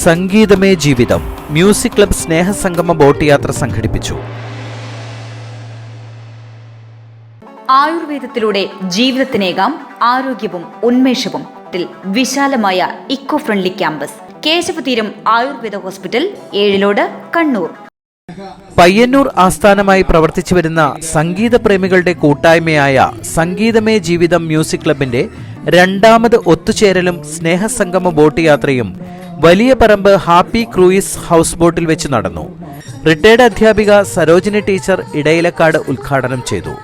സംഗീതമേ ജീവിതം music club സ്നേഹസംഗമ boat യാത്ര സംഘടിപ്പിച്ചു. ആയുർവേദത്തിലൂടെ ജീവിതത്തിനേകാം ആരോഗ്യവും ഉന്മേഷവും. വിശാലമായ eco friendly campus. Keshavatheeram Ayurveda hospital, Ezhilode, Kannur. Payyanur ആസ്ഥാനമായി പ്രവർത്തിച്ചു വരുന്ന സംഗീത പ്രേമികളുടെ കൂട്ടായ്മയായ സംഗീതമേ ജീവിതം മ്യൂസിക് ക്ലബിന്റെ രണ്ടാമത് ഒത്തുചേരലും സ്നേഹസംഗമ ബോട്ട് യാത്രയും വലിയ പറമ്പ് ഹാപ്പി ക്രൂയിസ് ഹൗസ് ബോട്ടിൽ വെച്ച് നടന്നു. റിട്ടയർഡ് അധ്യാപിക സരോജിനി ടീച്ചർ ഇടയിലക്കാട് ഉദ്ഘാടനം ചെയ്തു.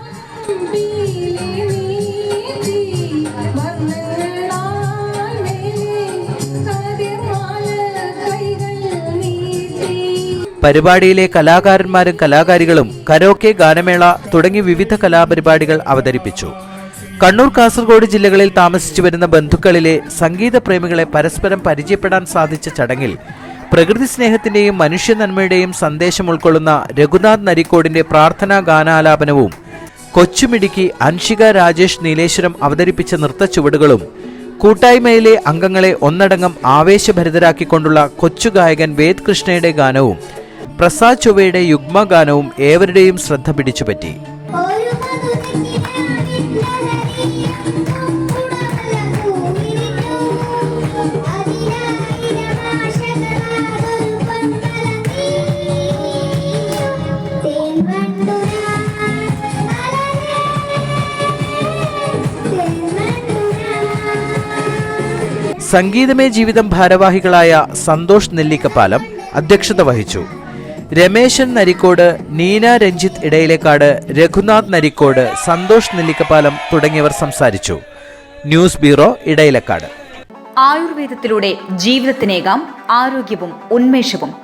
പരിപാടിയിലെ കലാകാരന്മാരും കലാകാരികളും കരോക്കെ, ഗാനമേള തുടങ്ങി വിവിധ കലാപരിപാടികൾ അവതരിപ്പിച്ചു. കണ്ണൂർ, കാസർഗോഡ് ജില്ലകളിൽ താമസിച്ചു വരുന്ന ബന്ധുക്കളിലെ സംഗീത പ്രേമികളെ പരസ്പരം പരിചയപ്പെടാൻ സാധിച്ച ചടങ്ങിൽ പ്രകൃതി സ്നേഹത്തിന്റെയും മനുഷ്യ നന്മയുടെയും സന്ദേശം ഉൾക്കൊള്ളുന്ന രഘുനാഥ് നരിക്കോടിന്റെ പ്രാർത്ഥനാ ഗാനാലാപനവും കൊച്ചുമിടുക്കി അൻഷിക രാജേഷ് നീലേശ്വരം അവതരിപ്പിച്ച നൃത്തച്ചുവടുകളും കൂട്ടായ്മയിലെ അംഗങ്ങളെ ഒന്നടങ്കം ആവേശഭരിതരാക്കിക്കൊണ്ടുള്ള കൊച്ചുഗായകൻ വേദ് കൃഷ്ണയുടെ ഗാനവും പ്രസാദ് ചൊവ്വയുടെ യുഗ്മ ഗാനവും ഏവരുടെയും ശ്രദ്ധ പിടിച്ചുപറ്റി. സംഗീതമേ ജീവിതം ഭാരവാഹികളായ സന്തോഷ് നെല്ലിക്കപ്പാലം അധ്യക്ഷത വഹിച്ചു. രമേശൻ നരിക്കോട്, നീന രഞ്ജിത്ത് ഇടയിലേക്കാട്, രഘുനാഥ് നരിക്കോട്, സന്തോഷ് നെല്ലിക്കപ്പാലം തുടങ്ങിയവർ സംസാരിച്ചു. News bureau, Edayilakkad. ആയുർവേദത്തിലൂടെ ജീവിതത്തിനേകാം ആരോഗ്യവും ഉന്മേഷവും.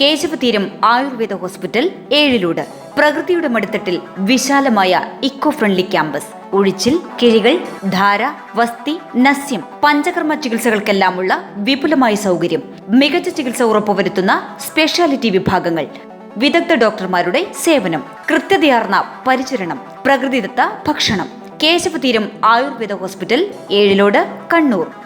കേശവതീരം ആയുർവേദ ഹോസ്പിറ്റൽ, ഏഴിലോട്. പ്രകൃതിയുടെ മടിത്തട്ടിൽ വിശാലമായ ഇക്കോ ഫ്രണ്ട്ലി ക്യാമ്പസ്. ഉഴിച്ചിൽ, കിഴികൾ, ധാര, വസ്തി, നസ്യം, പഞ്ചകർമ്മ ചികിത്സകൾക്കെല്ലാമുള്ള വിപുലമായ സൗകര്യം. മികച്ച ചികിത്സ ഉറപ്പുവരുത്തുന്ന സ്പെഷ്യാലിറ്റി വിഭാഗങ്ങൾ. വിദഗ്ധ ഡോക്ടർമാരുടെ സേവനം. കൃത്യതയാർന്ന പരിചരണം. പ്രകൃതിദത്ത ഭക്ഷണം. കേശവതീരം ആയുർവേദ ഹോസ്പിറ്റൽ, ഏഴിലോട്, കണ്ണൂർ.